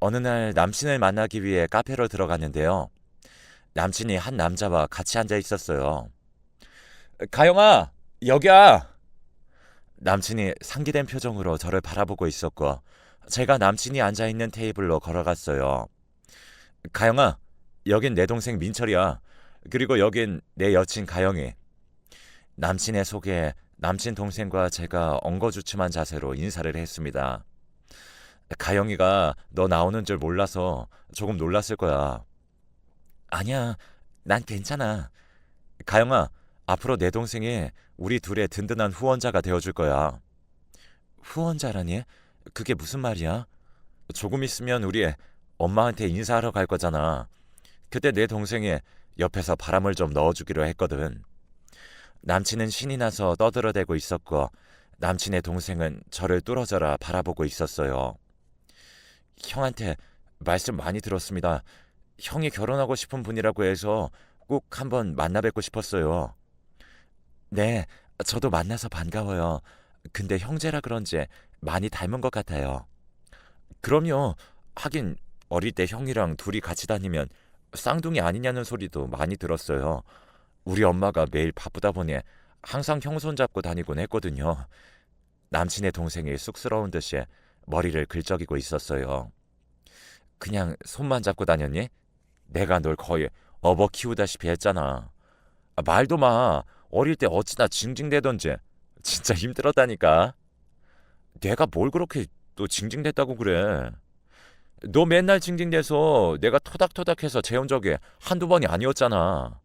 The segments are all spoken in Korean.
어느 날 남친을 만나기 위해 카페로 들어갔는데요. 남친이 한 남자와 같이 앉아 있었어요. 가영아, 여기야! 남친이 상기된 표정으로 저를 바라보고 있었고, 제가 남친이 앉아 있는 테이블로 걸어갔어요. 가영아, 여긴 내 동생 민철이야. 그리고 여긴 내 여친 가영이. 남친의 소개에 남친 동생과 제가 엉거주춤한 자세로 인사를 했습니다. 가영이가 너 나오는 줄 몰라서 조금 놀랐을 거야. 아니야, 난 괜찮아. 가영아, 앞으로 내 동생이 우리 둘의 든든한 후원자가 되어줄 거야. 후원자라니? 그게 무슨 말이야? 조금 있으면 우리 엄마한테 인사하러 갈 거잖아. 그때 내 동생이 옆에서 바람을 좀 넣어주기로 했거든. 남친은 신이 나서 떠들어대고 있었고, 남친의 동생은 저를 뚫어져라 바라보고 있었어요. 형한테 말씀 많이 들었습니다. 형이 결혼하고 싶은 분이라고 해서 꼭 한번 만나 뵙고 싶었어요. 네, 저도 만나서 반가워요. 근데 형제라 그런지 많이 닮은 것 같아요. 그럼요. 하긴 어릴 때 형이랑 둘이 같이 다니면 쌍둥이 아니냐는 소리도 많이 들었어요. 우리 엄마가 매일 바쁘다 보니 항상 형 손잡고 다니곤 했거든요. 남친의 동생이 쑥스러운 듯이 머리를 긁적이고 있었어요. 그냥 손만 잡고 다녔니? 내가 널 거의 업어 키우다시피 했잖아. 말도 마. 어릴 때 어찌나 징징대던지. 진짜 힘들었다니까. 내가 뭘 그렇게 또 징징댔다고 그래. 너 맨날 징징대서 내가 토닥토닥해서 재운 적이 한두 번이 아니었잖아.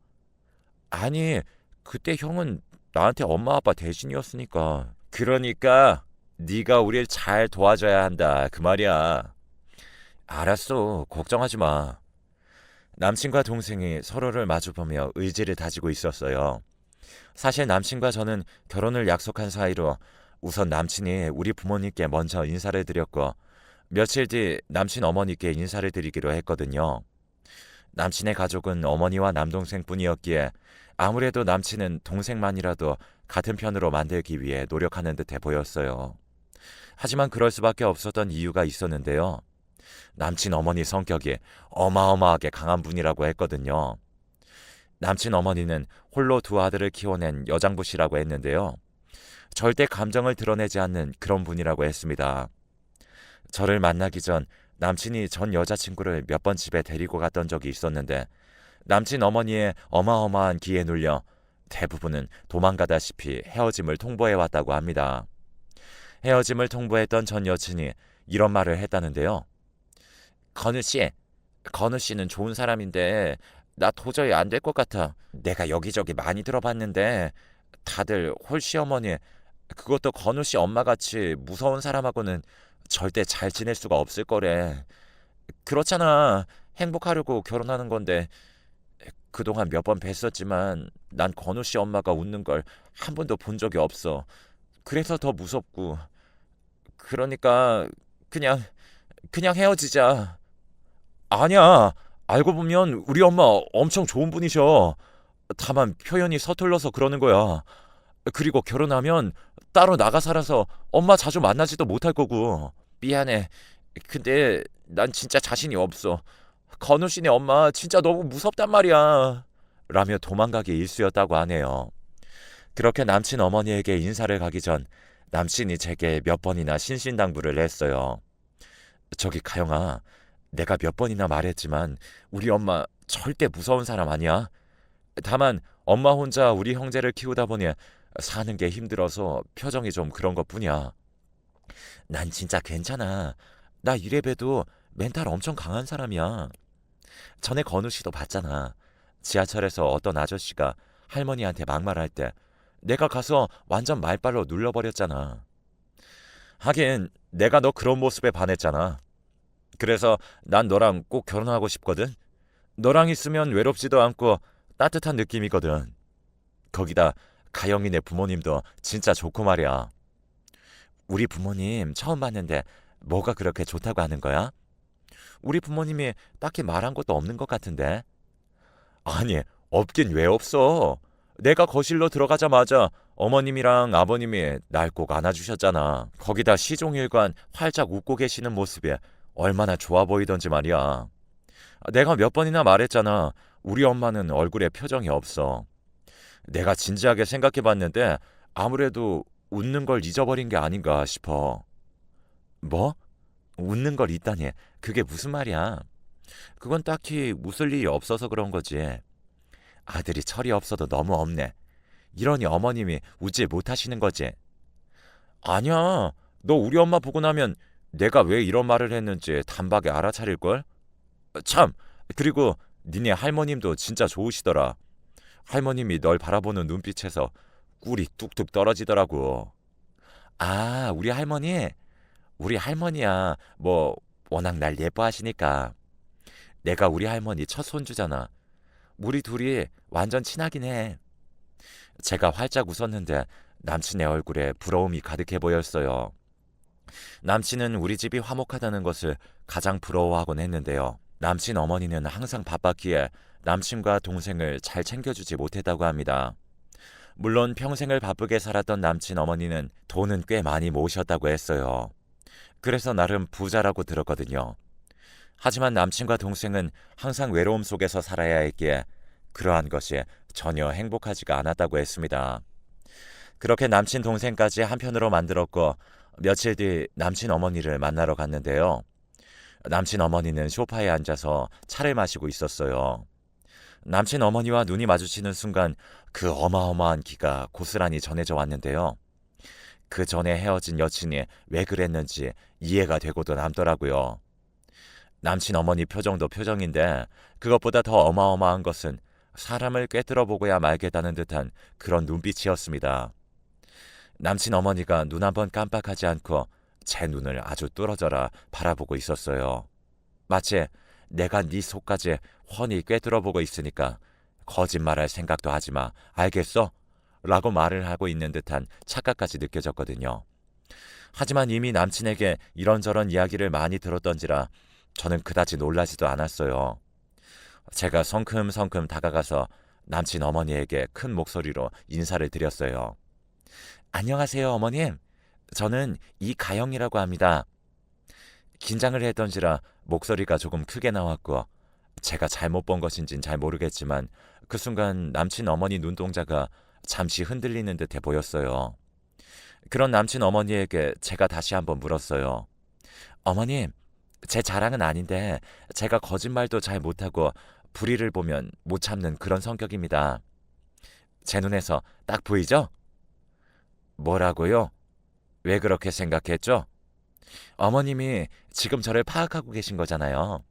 아니, 그때 형은 나한테 엄마 아빠 대신이었으니까. 그러니까 네가 우릴 잘 도와줘야 한다. 그 말이야. 알았어. 걱정하지 마. 남친과 동생이 서로를 마주보며 의지를 다지고 있었어요. 사실 남친과 저는 결혼을 약속한 사이로 우선 남친이 우리 부모님께 먼저 인사를 드렸고 며칠 뒤 남친 어머니께 인사를 드리기로 했거든요. 남친의 가족은 어머니와 남동생뿐이었기에 아무래도 남친은 동생만이라도 같은 편으로 만들기 위해 노력하는 듯해 보였어요. 하지만 그럴 수밖에 없었던 이유가 있었는데요. 남친 어머니 성격이 어마어마하게 강한 분이라고 했거든요. 남친 어머니는 홀로 두 아들을 키워낸 여장부시라고 했는데요. 절대 감정을 드러내지 않는 그런 분이라고 했습니다. 저를 만나기 전 남친이 전 여자친구를 몇 번 집에 데리고 갔던 적이 있었는데 남친 어머니의 어마어마한 기에 눌려 대부분은 도망가다시피 헤어짐을 통보해왔다고 합니다. 헤어짐을 통보했던 전 여친이 이런 말을 했다는데요. 건우 씨, 건우 씨는 좋은 사람인데 나 도저히 안 될 것 같아. 내가 여기저기 많이 들어봤는데 다들 홀씨 어머니, 그것도 건우 씨 엄마같이 무서운 사람하고는 절대 잘 지낼 수가 없을 거래. 그렇잖아. 행복하려고 결혼하는 건데 그동안 몇 번 뵀었지만 난 건우 씨 엄마가 웃는 걸 한 번도 본 적이 없어. 그래서 더 무섭고. 그러니까 그냥 그냥 헤어지자. 아니야. 알고 보면 우리 엄마 엄청 좋은 분이셔. 다만 표현이 서툴러서 그러는 거야. 그리고 결혼하면 따로 나가 살아서 엄마 자주 만나지도 못할 거고. 미안해. 근데 난 진짜 자신이 없어. 건우 씨네 엄마 진짜 너무 무섭단 말이야. 라며 도망가기 일쑤였다고 하네요. 그렇게 남친 어머니에게 인사를 가기 전 남친이 제게 몇 번이나 신신당부를 했어요. 저기 가영아, 내가 몇 번이나 말했지만 우리 엄마 절대 무서운 사람 아니야. 다만 엄마 혼자 우리 형제를 키우다 보니 사는 게 힘들어서 표정이 좀 그런 것뿐이야. 난 진짜 괜찮아. 나 이래봬도 멘탈 엄청 강한 사람이야. 전에 건우 씨도 봤잖아. 지하철에서 어떤 아저씨가 할머니한테 막말할 때 내가 가서 완전 말발로 눌러버렸잖아. 하긴 내가 너 그런 모습에 반했잖아. 그래서 난 너랑 꼭 결혼하고 싶거든. 너랑 있으면 외롭지도 않고 따뜻한 느낌이거든. 거기다 가영이네 부모님도 진짜 좋고 말이야. 우리 부모님 처음 봤는데 뭐가 그렇게 좋다고 하는 거야? 우리 부모님이 딱히 말한 것도 없는 것 같은데. 아니, 없긴 왜 없어. 내가 거실로 들어가자마자 어머님이랑 아버님이 날 꼭 안아주셨잖아. 거기다 시종일관 활짝 웃고 계시는 모습에 얼마나 좋아 보이던지 말이야. 내가 몇 번이나 말했잖아. 우리 엄마는 얼굴에 표정이 없어. 내가 진지하게 생각해 봤는데 아무래도 웃는 걸 잊어버린 게 아닌가 싶어. 뭐? 웃는 걸 잊다니. 그게 무슨 말이야? 그건 딱히 웃을 일이 없어서 그런 거지. 아들이 철이 없어도 너무 없네. 이러니 어머님이 웃지 못하시는 거지. 아니야. 너 우리 엄마 보고 나면 내가 왜 이런 말을 했는지 단박에 알아차릴걸? 참, 그리고 니네 할머님도 진짜 좋으시더라. 할머님이 널 바라보는 눈빛에서 꿀이 뚝뚝 떨어지더라고. 아, 우리 할머니? 우리 할머니야. 뭐 워낙 날 예뻐하시니까. 내가 우리 할머니 첫 손주잖아. 우리 둘이 완전 친하긴 해. 제가 활짝 웃었는데 남친의 얼굴에 부러움이 가득해 보였어요. 남친은 우리 집이 화목하다는 것을 가장 부러워하곤 했는데요. 남친 어머니는 항상 바빴기에 남친과 동생을 잘 챙겨주지 못했다고 합니다. 물론 평생을 바쁘게 살았던 남친 어머니는 돈은 꽤 많이 모으셨다고 했어요. 그래서 나름 부자라고 들었거든요. 하지만 남친과 동생은 항상 외로움 속에서 살아야 했기에 그러한 것이 전혀 행복하지가 않았다고 했습니다. 그렇게 남친 동생까지 한편으로 만들었고 며칠 뒤 남친 어머니를 만나러 갔는데요. 남친 어머니는 소파에 앉아서 차를 마시고 있었어요. 남친 어머니와 눈이 마주치는 순간 그 어마어마한 기가 고스란히 전해져 왔는데요. 그 전에 헤어진 여친이 왜 그랬는지 이해가 되고도 남더라고요. 남친 어머니 표정도 표정인데 그것보다 더 어마어마한 것은 사람을 꿰뚫어 보고야 말겠다는 듯한 그런 눈빛이었습니다. 남친 어머니가 눈 한 번 깜빡하지 않고 제 눈을 아주 뚫어져라 바라보고 있었어요. 마치 내가 네 속까지 훤히 꿰뚫어 보고 있으니까 거짓말할 생각도 하지 마. 알겠어? 라고 말을 하고 있는 듯한 착각까지 느껴졌거든요. 하지만 이미 남친에게 이런저런 이야기를 많이 들었던지라 저는 그다지 놀라지도 않았어요. 제가 성큼성큼 다가가서 남친 어머니에게 큰 목소리로 인사를 드렸어요. 안녕하세요, 어머님. 저는 이가영이라고 합니다. 긴장을 했던지라 목소리가 조금 크게 나왔고 제가 잘못 본 것인진 잘 모르겠지만 그 순간 남친 어머니 눈동자가 잠시 흔들리는 듯해 보였어요. 그런 남친 어머니에게 제가 다시 한번 물었어요. 어머님, 제 자랑은 아닌데 제가 거짓말도 잘 못하고 불의를 보면 못 참는 그런 성격입니다. 제 눈에서 딱 보이죠? 뭐라고요? 왜 그렇게 생각했죠? 어머님이 지금 저를 파악하고 계신 거잖아요.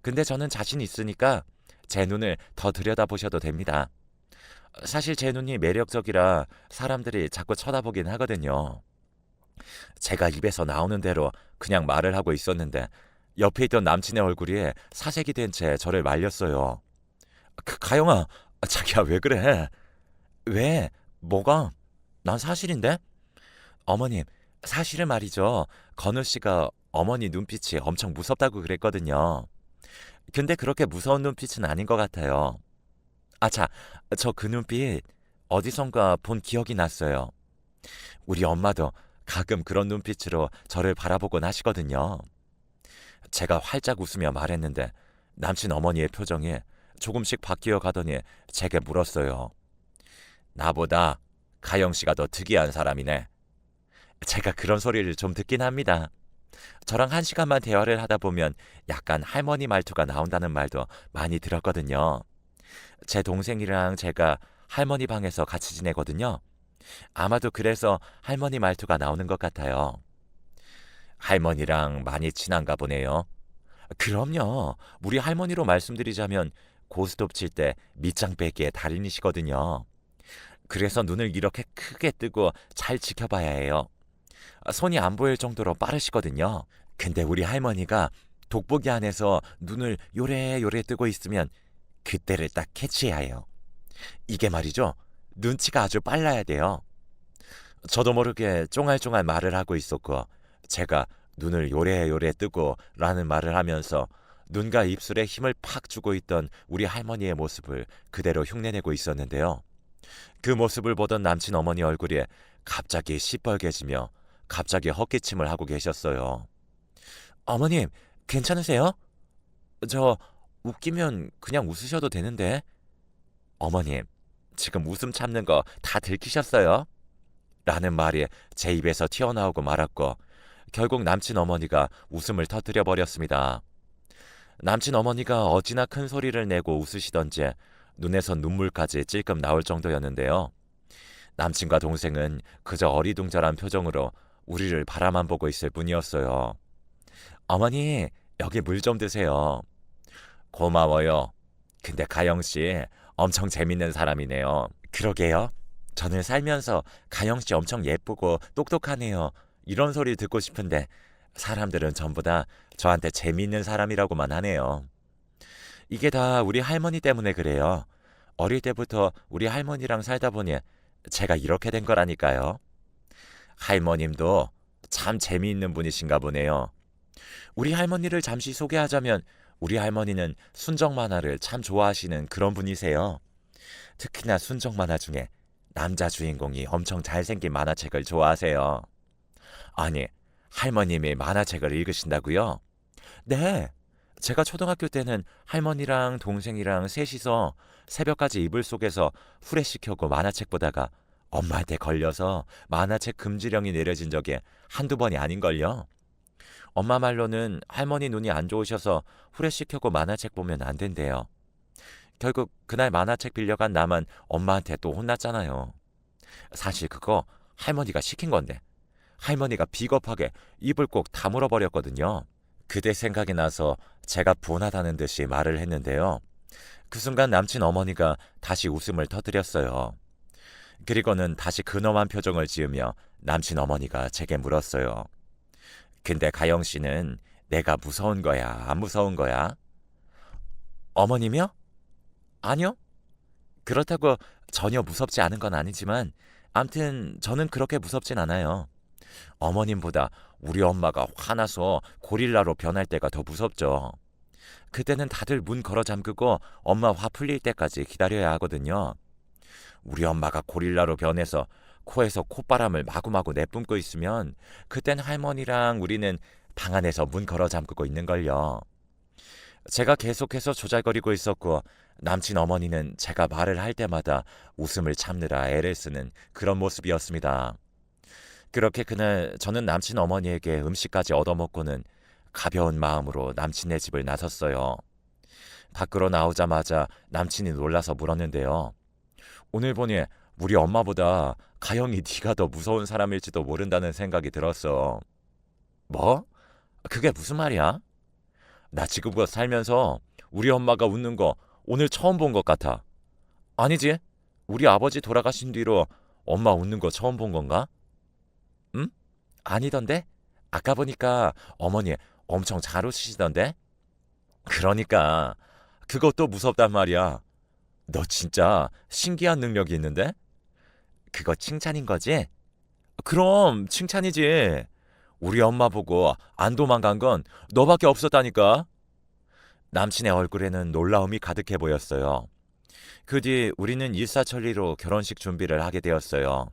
근데 저는 자신 있으니까 제 눈을 더 들여다보셔도 됩니다. 사실 제 눈이 매력적이라 사람들이 자꾸 쳐다보긴 하거든요. 제가 입에서 나오는 대로 그냥 말을 하고 있었는데 옆에 있던 남친의 얼굴이 사색이 된 채 저를 말렸어요. 가영아, 자기야 왜 그래? 왜? 뭐가? 난 사실인데? 어머님, 사실은 말이죠. 건우 씨가 어머니 눈빛이 엄청 무섭다고 그랬거든요. 근데 그렇게 무서운 눈빛은 아닌 것 같아요. 아차, 저 그 눈빛 어디선가 본 기억이 났어요. 우리 엄마도 가끔 그런 눈빛으로 저를 바라보곤 하시거든요. 제가 활짝 웃으며 말했는데 남친 어머니의 표정이 조금씩 바뀌어 가더니 제게 물었어요. 나보다 가영 씨가 더 특이한 사람이네. 제가 그런 소리를 좀 듣긴 합니다. 저랑 1시간만 대화를 하다 보면 약간 할머니 말투가 나온다는 말도 많이 들었거든요. 제 동생이랑 제가 할머니 방에서 같이 지내거든요. 아마도 그래서 할머니 말투가 나오는 것 같아요. 할머니랑 많이 친한가 보네요. 그럼요. 우리 할머니로 말씀드리자면 고스톱 칠 때 밑장 빼기의 달인이시거든요. 그래서 눈을 이렇게 크게 뜨고 잘 지켜봐야 해요. 손이 안 보일 정도로 빠르시거든요. 근데 우리 할머니가 돋보기 안에서 눈을 요래요래 뜨고 있으면 그때를 딱 캐치해야 해요. 이게 말이죠. 눈치가 아주 빨라야 돼요. 저도 모르게 쫑알쫑알 말을 하고 있었고 제가 눈을 요래요래 뜨고 라는 말을 하면서 눈과 입술에 힘을 팍 주고 있던 우리 할머니의 모습을 그대로 흉내내고 있었는데요. 그 모습을 보던 남친 어머니 얼굴이 갑자기 시뻘개지며 갑자기 헛기침을 하고 계셨어요. 어머님, 괜찮으세요? 저 웃기면 그냥 웃으셔도 되는데. 어머님, 지금 웃음 참는 거 다 들키셨어요? 라는 말이 제 입에서 튀어나오고 말았고 결국 남친 어머니가 웃음을 터뜨려 버렸습니다. 남친 어머니가 어찌나 큰 소리를 내고 웃으시던지 눈에서 눈물까지 찔끔 나올 정도였는데요. 남친과 동생은 그저 어리둥절한 표정으로 우리를 바라만 보고 있을 뿐이었어요. 어머니, 여기 물 좀 드세요. 고마워요. 근데 가영 씨 엄청 재밌는 사람이네요. 그러게요. 저는 살면서 가영 씨 엄청 예쁘고 똑똑하네요. 이런 소리 듣고 싶은데 사람들은 전부 다 저한테 재미있는 사람이라고만 하네요. 이게 다 우리 할머니 때문에 그래요. 어릴 때부터 우리 할머니랑 살다 보니 제가 이렇게 된 거라니까요. 할머님도 참 재미있는 분이신가 보네요. 우리 할머니를 잠시 소개하자면 우리 할머니는 순정 만화를 참 좋아하시는 그런 분이세요. 특히나 순정 만화 중에 남자 주인공이 엄청 잘생긴 만화책을 좋아하세요. 아니, 할머님이 만화책을 읽으신다고요? 네. 제가 초등학교 때는 할머니랑 동생이랑 셋이서 새벽까지 이불 속에서 후레쉬 켜고 만화책 보다가 엄마한테 걸려서 만화책 금지령이 내려진 적이 한두 번이 아닌걸요. 엄마 말로는 할머니 눈이 안 좋으셔서 후레쉬 켜고 만화책 보면 안 된대요. 결국 그날 만화책 빌려간 나만 엄마한테 또 혼났잖아요. 사실 그거 할머니가 시킨 건데 할머니가 비겁하게 입을 꼭 다물어 버렸거든요. 그때 생각이 나서 제가 분하다는 듯이 말을 했는데요. 그 순간 남친 어머니가 다시 웃음을 터뜨렸어요. 그리고는 다시 근엄한 표정을 지으며 남친 어머니가 제게 물었어요. 근데 가영 씨는 내가 무서운 거야, 안 무서운 거야? 어머님이요? 아니요. 그렇다고 전혀 무섭지 않은 건 아니지만 암튼 저는 그렇게 무섭진 않아요. 어머님보다 우리 엄마가 화나서 고릴라로 변할 때가 더 무섭죠. 그때는 다들 문 걸어 잠그고 엄마 화 풀릴 때까지 기다려야 하거든요. 우리 엄마가 고릴라로 변해서 코에서 콧바람을 마구마구 내뿜고 있으면 그땐 할머니랑 우리는 방 안에서 문 걸어 잠그고 있는걸요. 제가 계속해서 조잘거리고 있었고 남친 어머니는 제가 말을 할 때마다 웃음을 참느라 애를 쓰는 그런 모습이었습니다. 그렇게 그날 저는 남친 어머니에게 음식까지 얻어먹고는 가벼운 마음으로 남친네 집을 나섰어요. 밖으로 나오자마자 남친이 놀라서 물었는데요. 오늘 보니 우리 엄마보다 가영이 네가 더 무서운 사람일지도 모른다는 생각이 들었어. 뭐? 그게 무슨 말이야? 나 지금껏 살면서 우리 엄마가 웃는 거 오늘 처음 본 것 같아. 아니지? 우리 아버지 돌아가신 뒤로 엄마 웃는 거 처음 본 건가? 응? 아니던데? 아까 보니까 어머니 엄청 잘 웃으시던데? 그러니까 그것도 무섭단 말이야. 너 진짜 신기한 능력이 있는데? 그거 칭찬인 거지? 그럼 칭찬이지. 우리 엄마 보고 안 도망간 건 너밖에 없었다니까. 남친의 얼굴에는 놀라움이 가득해 보였어요. 그 뒤 우리는 일사천리로 결혼식 준비를 하게 되었어요.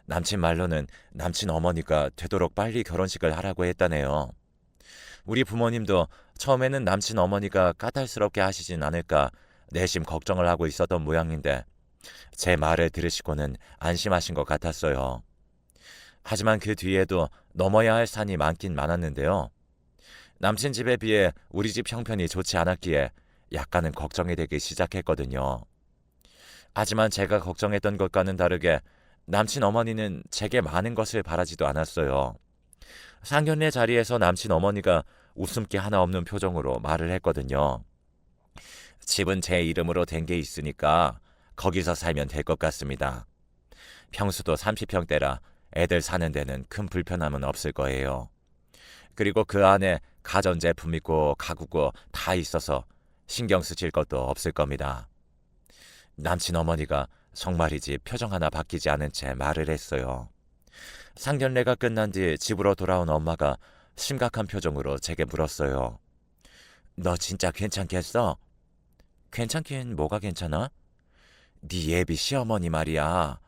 남친 말로는 남친 어머니가 되도록 빨리 결혼식을 하라고 했다네요. 우리 부모님도 처음에는 남친 어머니가 까탈스럽게 하시진 않을까 내심 걱정을 하고 있었던 모양인데 제 말을 들으시고는 안심하신 것 같았어요. 하지만 그 뒤에도 넘어야 할 산이 많긴 많았는데요. 남친 집에 비해 우리 집 형편이 좋지 않았기에 약간은 걱정이 되기 시작했거든요. 하지만 제가 걱정했던 것과는 다르게 남친 어머니는 제게 많은 것을 바라지도 않았어요. 상견례 자리에서 남친 어머니가 웃음기 하나 없는 표정으로 말을 했거든요. 집은 제 이름으로 된 게 있으니까 거기서 살면 될 것 같습니다. 평수도 30평대라 애들 사는 데는 큰 불편함은 없을 거예요. 그리고 그 안에 가전제품이고 가구고 다 있어서 신경 쓰실 것도 없을 겁니다. 남친 어머니가 정말이지 표정 하나 바뀌지 않은 채 말을 했어요. 상견례가 끝난 뒤 집으로 돌아온 엄마가 심각한 표정으로 제게 물었어요. 너 진짜 괜찮겠어? 괜찮긴 뭐가 괜찮아? 네 예비 시어머니 말이야.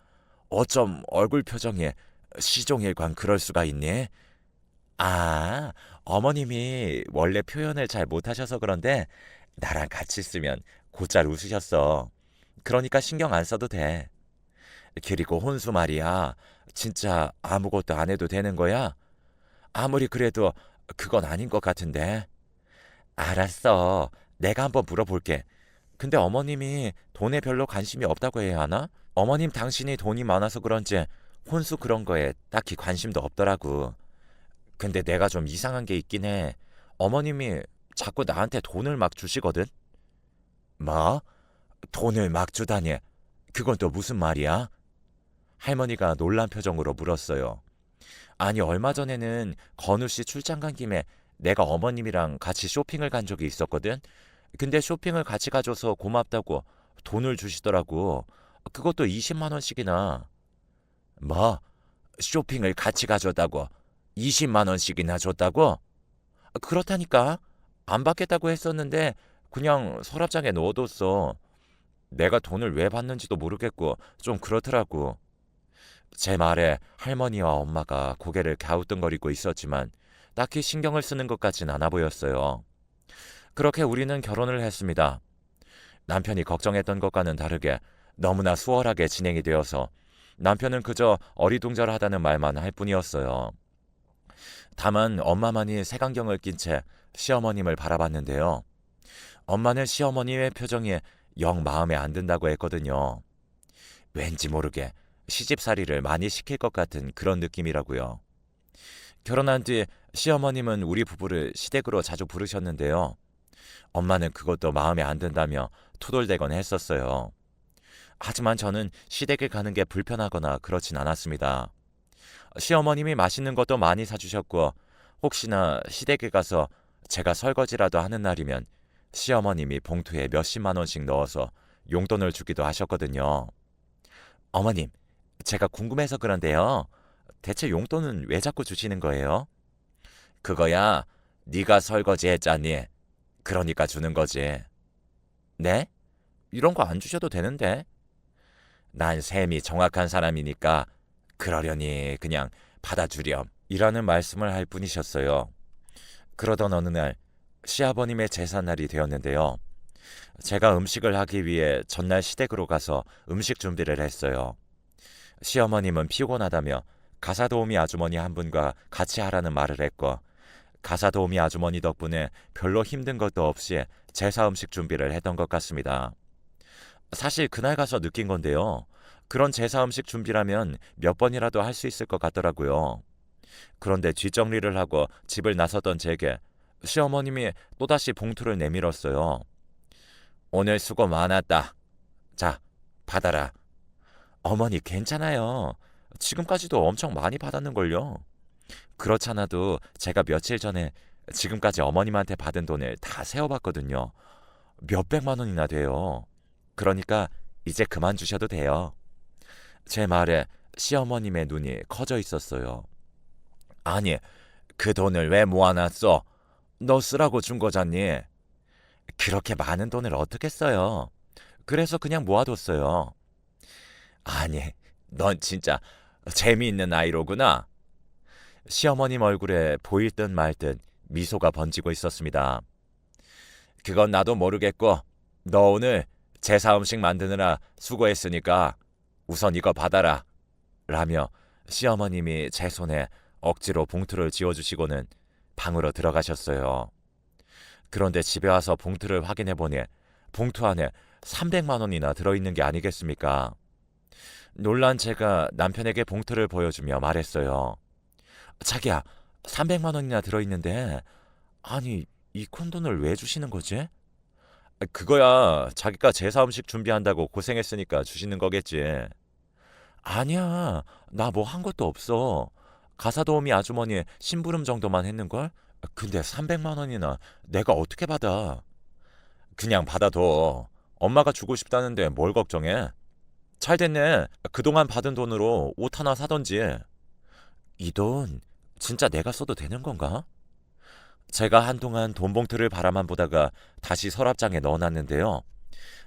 어쩜 얼굴 표정에 시종일관 그럴 수가 있니? 아, 어머님이 원래 표현을 잘 못하셔서 그런데 나랑 같이 있으면 곧잘 웃으셨어. 그러니까 신경 안 써도 돼. 그리고 혼수 말이야. 진짜 아무것도 안 해도 되는 거야? 아무리 그래도 그건 아닌 것 같은데. 알았어. 내가 한번 물어볼게. 근데 어머님이 돈에 별로 관심이 없다고 해야 하나? 어머님 당신이 돈이 많아서 그런지 혼수 그런 거에 딱히 관심도 없더라고. 근데 내가 좀 이상한 게 있긴 해. 어머님이 자꾸 나한테 돈을 막 주시거든? 뭐? 돈을 막 주다니. 그건 또 무슨 말이야? 할머니가 놀란 표정으로 물었어요. 아니, 얼마 전에는 건우 씨 출장 간 김에 내가 어머님이랑 같이 쇼핑을 간 적이 있었거든? 근데 쇼핑을 같이 가줘서 고맙다고 돈을 주시더라고. 그것도 20만 원씩이나. 뭐? 쇼핑을 같이 가줬다고 20만 원씩이나 줬다고? 그렇다니까. 안 받겠다고 했었는데 그냥 서랍장에 넣어뒀어. 내가 돈을 왜 받는지도 모르겠고 좀 그렇더라고. 제 말에 할머니와 엄마가 고개를 갸우뚱거리고 있었지만 딱히 신경을 쓰는 것 같진 않아 보였어요. 그렇게 우리는 결혼을 했습니다. 남편이 걱정했던 것과는 다르게 너무나 수월하게 진행이 되어서 남편은 그저 어리둥절하다는 말만 할 뿐이었어요. 다만 엄마만이 색안경을 낀 채 시어머님을 바라봤는데요. 엄마는 시어머니의 표정이 영 마음에 안 든다고 했거든요. 왠지 모르게 시집살이를 많이 시킬 것 같은 그런 느낌이라고요. 결혼한 뒤 시어머님은 우리 부부를 시댁으로 자주 부르셨는데요. 엄마는 그것도 마음에 안 든다며 투덜대곤 했었어요. 하지만 저는 시댁에 가는 게 불편하거나 그렇진 않았습니다. 시어머님이 맛있는 것도 많이 사주셨고 혹시나 시댁에 가서 제가 설거지라도 하는 날이면 시어머님이 봉투에 몇십만 원씩 넣어서 용돈을 주기도 하셨거든요. 어머님, 제가 궁금해서 그런데요. 대체 용돈은 왜 자꾸 주시는 거예요? 그거야, 네가 설거지 했잖니. 그러니까 주는 거지. 네? 이런 거 안 주셔도 되는데. 난 셈이 정확한 사람이니까 그러려니 그냥 받아주렴. 이라는 말씀을 할 뿐이셨어요. 그러던 어느 날 시아버님의 제삿날이 되었는데요. 제가 음식을 하기 위해 전날 시댁으로 가서 음식 준비를 했어요. 시어머님은 피곤하다며 가사도우미 아주머니 한 분과 같이 하라는 말을 했고 가사도우미 아주머니 덕분에 별로 힘든 것도 없이 제사 음식 준비를 했던 것 같습니다. 사실 그날 가서 느낀 건데요. 그런 제사 음식 준비라면 몇 번이라도 할 수 있을 것 같더라고요. 그런데 뒷정리를 하고 집을 나섰던 제게 시어머님이 또다시 봉투를 내밀었어요. 오늘 수고 많았다. 자, 받아라. 어머니 괜찮아요. 지금까지도 엄청 많이 받았는걸요. 그렇잖아도 제가 며칠 전에 지금까지 어머님한테 받은 돈을 다 세어봤거든요. 몇백만 원이나 돼요. 그러니까 이제 그만 주셔도 돼요. 제 말에 시어머님의 눈이 커져 있었어요. 아니, 그 돈을 왜 모아놨어? 너 쓰라고 준 거잖니. 그렇게 많은 돈을 어떻게 써요? 그래서 그냥 모아뒀어요. 아니, 넌 진짜 재미있는 아이로구나. 시어머님 얼굴에 보일 듯 말 듯 미소가 번지고 있었습니다. 그건 나도 모르겠고, 너 오늘 제사 음식 만드느라 수고했으니까 우선 이거 받아라. 라며 시어머님이 제 손에 억지로 봉투를 쥐어주시고는 방으로 들어가셨어요. 그런데 집에 와서 봉투를 확인해 보니 봉투 안에 300만 원이나 들어있는 게 아니겠습니까? 놀란 제가 남편에게 봉투를 보여주며 말했어요. 자기야, 300만 원이나 들어있는데 아니 이 콘돈을 왜 주시는 거지? 그거야 자기가 제사 음식 준비한다고 고생했으니까 주시는 거겠지. 아니야, 나 뭐 한 것도 없어. 가사도우미 아주머니 심부름 정도만 했는걸? 근데 300만 원이나 내가 어떻게 받아? 그냥 받아둬. 엄마가 주고 싶다는데 뭘 걱정해? 잘 됐네. 그동안 받은 돈으로 옷 하나 사던지. 이 돈 진짜 내가 써도 되는 건가? 제가 한동안 돈 봉투를 바라만 보다가 다시 서랍장에 넣어놨는데요.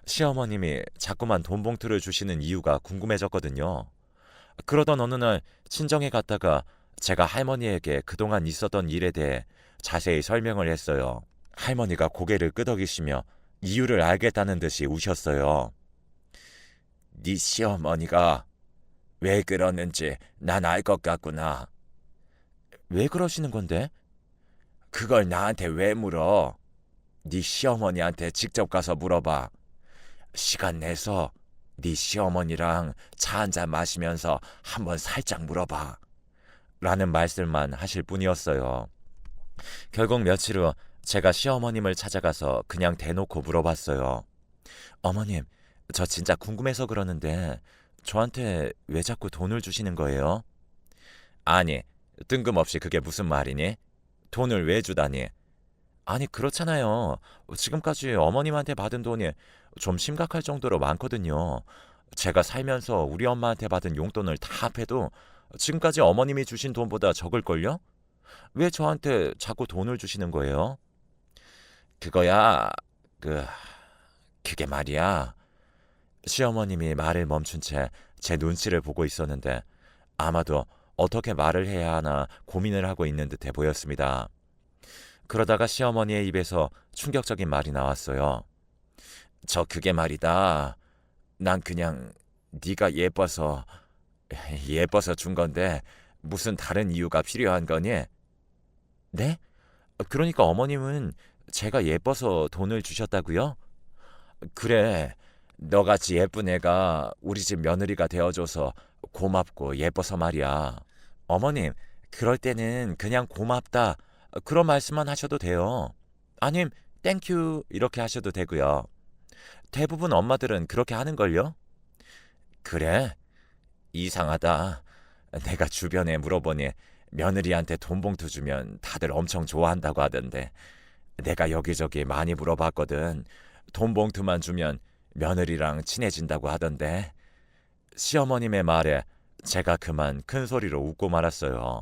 시어머님이 자꾸만 돈 봉투를 주시는 이유가 궁금해졌거든요. 그러던 어느 날 친정에 갔다가 제가 할머니에게 그동안 있었던 일에 대해 자세히 설명을 했어요. 할머니가 고개를 끄덕이시며 이유를 알겠다는 듯이 우셨어요. 네 시어머니가 왜 그러는지 난 알 것 같구나. 왜 그러시는 건데? 그걸 나한테 왜 물어? 네 시어머니한테 직접 가서 물어봐. 시간 내서 네 시어머니랑 차 한잔 마시면서 한번 살짝 물어봐. 라는 말씀만 하실 뿐이었어요. 결국 며칠 후 제가 시어머님을 찾아가서 그냥 대놓고 물어봤어요. 어머님, 저 진짜 궁금해서 그러는데 저한테 왜 자꾸 돈을 주시는 거예요? 아니, 뜬금없이 그게 무슨 말이니? 돈을 왜 주다니? 아니, 그렇잖아요. 지금까지 어머님한테 받은 돈이 좀 심각할 정도로 많거든요. 제가 살면서 우리 엄마한테 받은 용돈을 다 합해도 지금까지 어머님이 주신 돈보다 적을걸요? 왜 저한테 자꾸 돈을 주시는 거예요? 그거야, 그, 그게 말이야. 시어머님이 말을 멈춘 채 제 눈치를 보고 있었는데 아마도 어떻게 말을 해야 하나 고민을 하고 있는 듯해 보였습니다. 그러다가 시어머니의 입에서 충격적인 말이 나왔어요. 저 그게 말이다. 난 그냥 네가 예뻐서 준 건데 무슨 다른 이유가 필요한 거니? 네? 그러니까 어머님은 제가 예뻐서 돈을 주셨다고요? 그래. 너같이 예쁜 애가 우리 집 며느리가 되어줘서 고맙고 예뻐서 말이야. 어머님, 그럴 때는 그냥 고맙다. 그런 말씀만 하셔도 돼요. 아님, 땡큐 이렇게 하셔도 되고요. 대부분 엄마들은 그렇게 하는걸요? 그래? 이상하다. 내가 주변에 물어보니 며느리한테 돈 봉투 주면 다들 엄청 좋아한다고 하던데 내가 여기저기 많이 물어봤거든. 돈 봉투만 주면 며느리랑 친해진다고 하던데 시어머님의 말에 제가 그만 큰 소리로 웃고 말았어요.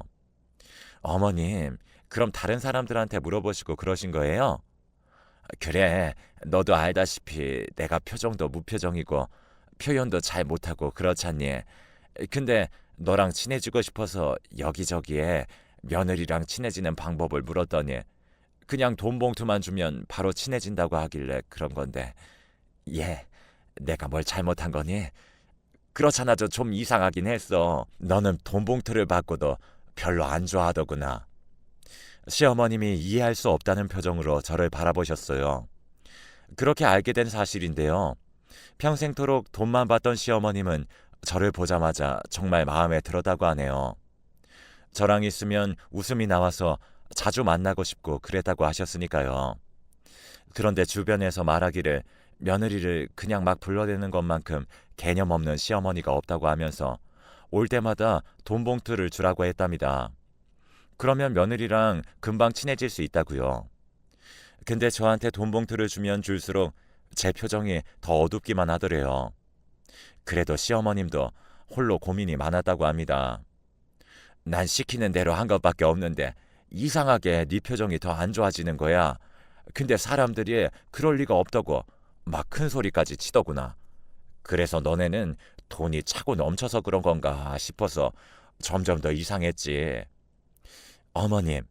어머님, 그럼 다른 사람들한테 물어보시고 그러신 거예요? 그래, 너도 알다시피 내가 표정도 무표정이고 표현도 잘 못하고 그렇잖니. 근데 너랑 친해지고 싶어서 여기저기에 며느리랑 친해지는 방법을 물었더니 그냥 돈 봉투만 주면 바로 친해진다고 하길래 그런 건데 내가 뭘 잘못한 거니? 그렇잖아, 저 좀 이상하긴 했어. 너는 돈 봉투를 받고도 별로 안 좋아하더구나. 시어머님이 이해할 수 없다는 표정으로 저를 바라보셨어요. 그렇게 알게 된 사실인데요. 평생토록 돈만 받던 시어머님은 저를 보자마자 정말 마음에 들었다고 하네요. 저랑 있으면 웃음이 나와서 자주 만나고 싶고 그랬다고 하셨으니까요. 그런데 주변에서 말하기를 며느리를 그냥 막 불러대는 것만큼 개념 없는 시어머니가 없다고 하면서 올 때마다 돈 봉투를 주라고 했답니다. 그러면 며느리랑 금방 친해질 수 있다고요. 근데 저한테 돈 봉투를 주면 줄수록 제 표정이 더 어둡기만 하더래요. 그래도 시어머님도 홀로 고민이 많았다고 합니다. 난 시키는 대로 한 것밖에 없는데 이상하게 네 표정이 더 안 좋아지는 거야. 근데 사람들이 그럴 리가 없다고 막 큰 소리까지 치더구나. 그래서 너네는 돈이 차고 넘쳐서 그런 건가 싶어서 점점 더 이상했지. 어머님,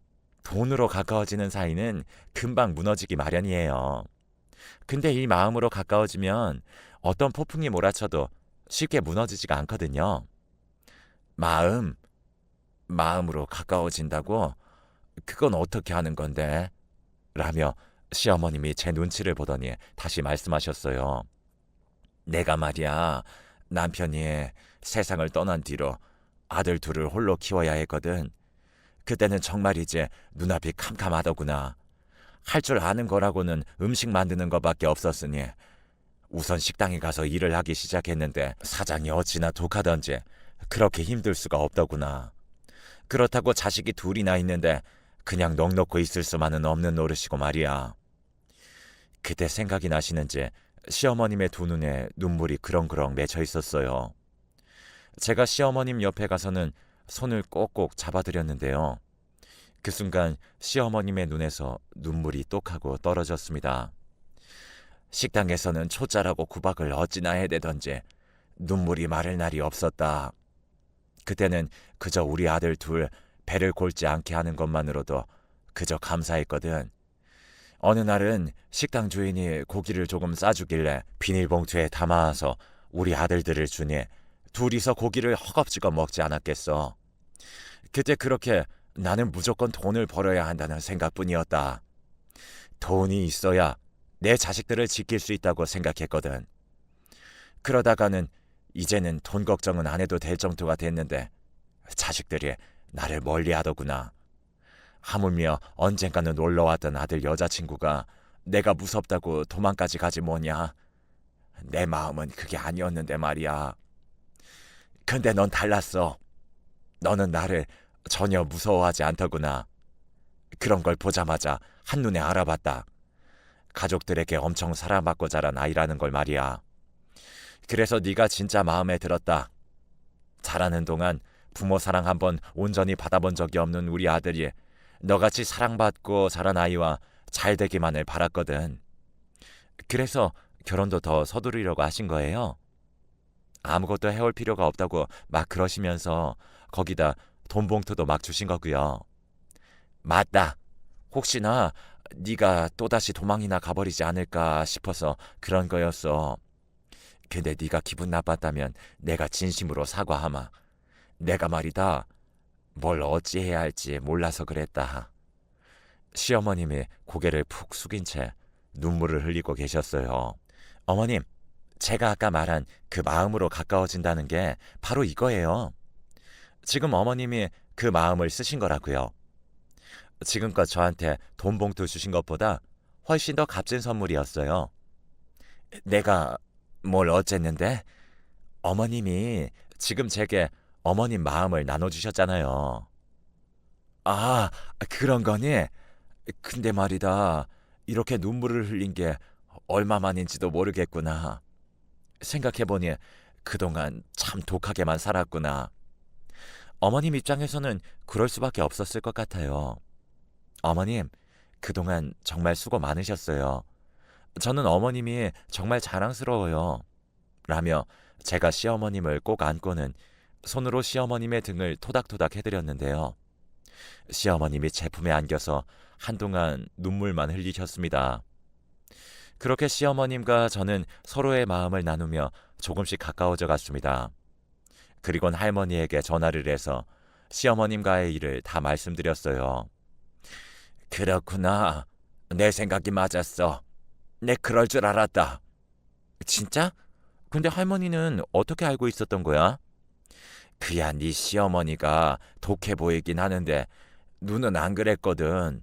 돈으로 가까워지는 사이는 금방 무너지기 마련이에요. 근데 이 마음으로 가까워지면 어떤 폭풍이 몰아쳐도 쉽게 무너지지가 않거든요. 마음으로 가까워진다고? 그건 어떻게 하는 건데? 라며 시어머님이 제 눈치를 보더니 다시 말씀하셨어요. 내가 말이야, 남편이 세상을 떠난 뒤로 아들 둘을 홀로 키워야 했거든. 그때는 정말 이제 눈앞이 캄캄하더구나. 할 줄 아는 거라고는 음식 만드는 것밖에 없었으니 우선 식당에 가서 일을 하기 시작했는데 사장이 어찌나 독하던지 그렇게 힘들 수가 없더구나. 그렇다고 자식이 둘이나 있는데 그냥 넋놓고 있을 수만은 없는 노릇이고 말이야. 그때 생각이 나시는지 시어머님의 두 눈에 눈물이 그렁그렁 맺혀 있었어요. 제가 시어머님 옆에 가서는 손을 꼭꼭 잡아드렸는데요. 그 순간 시어머님의 눈에서 눈물이 똑하고 떨어졌습니다. 식당에서는 초짜라고 구박을 어찌나 해대던지 눈물이 마를 날이 없었다. 그때는 그저 우리 아들 둘 배를 골지 않게 하는 것만으로도 그저 감사했거든. 어느 날은 식당 주인이 고기를 조금 싸주길래 비닐봉투에 담아서 우리 아들들을 주니 둘이서 고기를 허겁지겁 먹지 않았겠어. 그때 그렇게 나는 무조건 돈을 벌어야 한다는 생각뿐이었다. 돈이 있어야 내 자식들을 지킬 수 있다고 생각했거든. 그러다가는 이제는 돈 걱정은 안 해도 될 정도가 됐는데 자식들이 나를 멀리하더구나. 하물며 언젠가는 놀러왔던 아들 여자친구가 내가 무섭다고 도망까지 가지 뭐냐. 내 마음은 그게 아니었는데 말이야. 근데 넌 달랐어. 너는 나를 전혀 무서워하지 않더구나. 그런 걸 보자마자 한눈에 알아봤다. 가족들에게 엄청 사랑받고 자란 아이라는 걸 말이야. 그래서 네가 진짜 마음에 들었다. 자라는 동안 부모 사랑 한번 온전히 받아본 적이 없는 우리 아들이 너같이 사랑받고 자란 아이와 잘 되기만을 바랐거든. 그래서 결혼도 더 서두르려고 하신 거예요? 아무것도 해올 필요가 없다고 막 그러시면서 거기다 돈 봉투도 막 주신 거고요. 맞다. 혹시나 네가 또다시 도망이나 가버리지 않을까 싶어서 그런 거였어. 근데 네가 기분 나빴다면 내가 진심으로 사과하마. 내가 말이다. 뭘 어찌해야 할지 몰라서 그랬다. 시어머님이 고개를 푹 숙인 채 눈물을 흘리고 계셨어요. 어머님, 제가 아까 말한 그 마음으로 가까워진다는 게 바로 이거예요. 지금 어머님이 그 마음을 쓰신 거라고요. 지금껏 저한테 돈 봉투 주신 것보다 훨씬 더 값진 선물이었어요. 내가 뭘 어쨌는데? 어머님이 지금 제게 어머님 마음을 나눠주셨잖아요. 아, 그런 거니? 근데 말이다. 이렇게 눈물을 흘린 게 얼마만인지도 모르겠구나. 생각해보니 그동안 참 독하게만 살았구나. 어머님 입장에서는 그럴 수밖에 없었을 것 같아요. 어머님, 그동안 정말 수고 많으셨어요. 저는 어머님이 정말 자랑스러워요. 라며 제가 시어머님을 꼭 안고는 손으로 시어머님의 등을 토닥토닥 해드렸는데요. 시어머님이 제품에 안겨서 한동안 눈물만 흘리셨습니다. 그렇게 시어머님과 저는 서로의 마음을 나누며 조금씩 가까워져 갔습니다. 그리곤 할머니에게 전화를 해서 시어머님과의 일을 다 말씀드렸어요. 그렇구나. 내 생각이 맞았어. 내 그럴 줄 알았다. 진짜? 근데 할머니는 어떻게 알고 있었던 거야? 그야 네 시어머니가 독해 보이긴 하는데 눈은 안 그랬거든.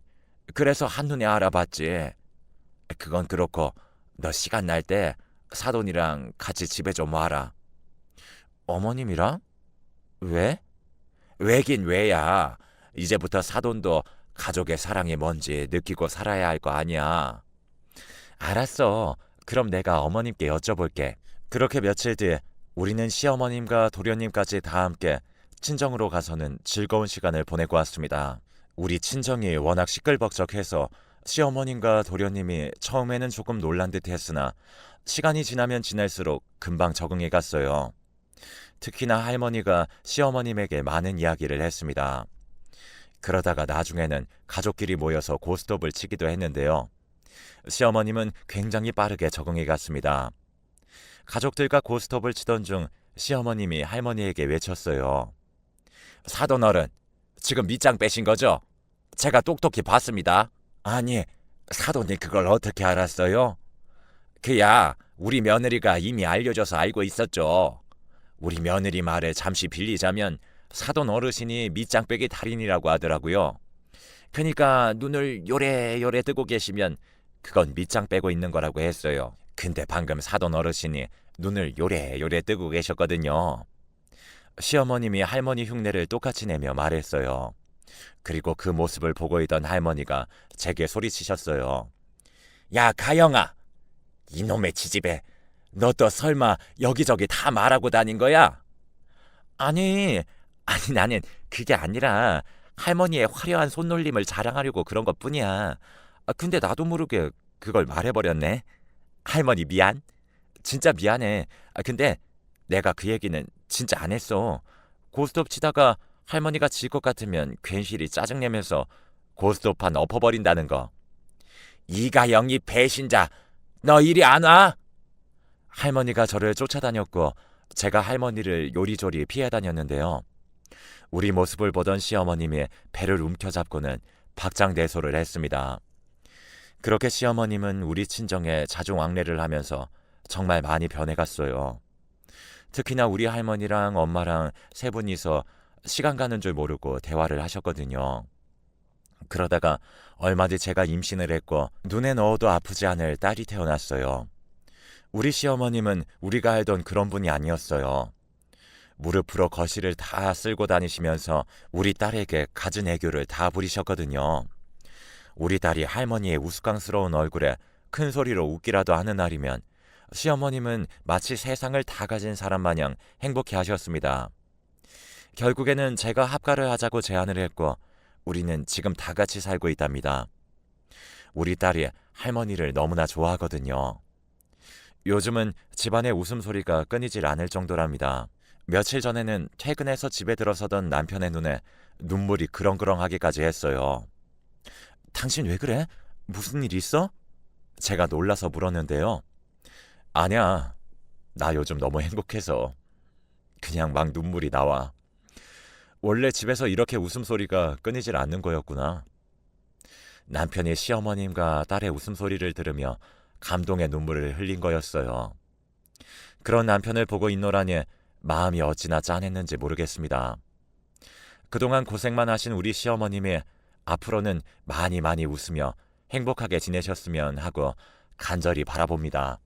그래서 한눈에 알아봤지. 그건 그렇고 너 시간 날 때 사돈이랑 같이 집에 좀 와라. 어머님이랑? 왜? 왜긴 왜야. 이제부터 사돈도 가족의 사랑이 뭔지 느끼고 살아야 할 거 아니야. 알았어. 그럼 내가 어머님께 여쭤볼게. 그렇게 며칠 뒤 우리는 시어머님과 도련님까지 다 함께 친정으로 가서는 즐거운 시간을 보내고 왔습니다. 우리 친정이 워낙 시끌벅적해서 시어머님과 도련님이 처음에는 조금 놀란 듯 했으나 시간이 지나면 지날수록 금방 적응해 갔어요. 특히나 할머니가 시어머님에게 많은 이야기를 했습니다. 그러다가 나중에는 가족끼리 모여서 고스톱을 치기도 했는데요. 시어머님은 굉장히 빠르게 적응해 갔습니다. 가족들과 고스톱을 치던 중 시어머님이 할머니에게 외쳤어요. 사돈어른, 지금 밑장 빼신 거죠? 제가 똑똑히 봤습니다. 아니, 사돈이 그걸 어떻게 알았어요? 그야 우리 며느리가 이미 알려줘서 알고 있었죠. 우리 며느리 말을 잠시 빌리자면 사돈 어르신이 밑장 빼기 달인이라고 하더라고요. 그러니까 눈을 요래요래 뜨고 계시면 그건 밑장 빼고 있는 거라고 했어요. 근데 방금 사돈 어르신이 눈을 요래요래 뜨고 계셨거든요. 시어머님이 할머니 흉내를 똑같이 내며 말했어요. 그리고 그 모습을 보고 있던 할머니가 제게 소리치셨어요. 야, 가영아! 이놈의 지집애, 너 또 설마 여기저기 다 말하고 다닌 거야? 아니 나는 그게 아니라 할머니의 화려한 손놀림을 자랑하려고 그런 것뿐이야. 근데 나도 모르게 그걸 말해버렸네. 할머니 미안. 진짜 미안해. 근데 내가 그 얘기는 진짜 안 했어. 고스톱 치다가 할머니가 질 것 같으면 괜시리 짜증내면서 고스톱판 엎어버린다는 거. 이가영이 배신자, 너 이리 안 와? 할머니가 저를 쫓아다녔고 제가 할머니를 요리조리 피해 다녔는데요. 우리 모습을 보던 시어머님이 배를 움켜잡고는 박장대소를 했습니다. 그렇게 시어머님은 우리 친정에 자주 왕래를 하면서 정말 많이 변해갔어요. 특히나 우리 할머니랑 엄마랑 세 분이서 시간 가는 줄 모르고 대화를 하셨거든요. 그러다가 얼마 뒤 제가 임신을 했고 눈에 넣어도 아프지 않을 딸이 태어났어요. 우리 시어머님은 우리가 알던 그런 분이 아니었어요. 무릎으로 거실을 다 쓸고 다니시면서 우리 딸에게 갖은 애교를 다 부리셨거든요. 우리 딸이 할머니의 우스꽝스러운 얼굴에 큰 소리로 웃기라도 하는 날이면 시어머님은 마치 세상을 다 가진 사람 마냥 행복해 하셨습니다. 결국에는 제가 합가를 하자고 제안을 했고 우리는 지금 다 같이 살고 있답니다. 우리 딸이 할머니를 너무나 좋아하거든요. 요즘은 집안의 웃음소리가 끊이질 않을 정도랍니다. 며칠 전에는 퇴근해서 집에 들어서던 남편의 눈에 눈물이 그렁그렁하기까지 했어요. 당신 왜 그래? 무슨 일 있어? 제가 놀라서 물었는데요. 아니야. 나 요즘 너무 행복해서 그냥 막 눈물이 나와. 원래 집에서 이렇게 웃음소리가 끊이질 않는 거였구나. 남편이 시어머님과 딸의 웃음소리를 들으며 감동의 눈물을 흘린 거였어요. 그런 남편을 보고 있노라니 마음이 어찌나 짠했는지 모르겠습니다. 그동안 고생만 하신 우리 시어머님이 앞으로는 많이 웃으며 행복하게 지내셨으면 하고 간절히 바라봅니다.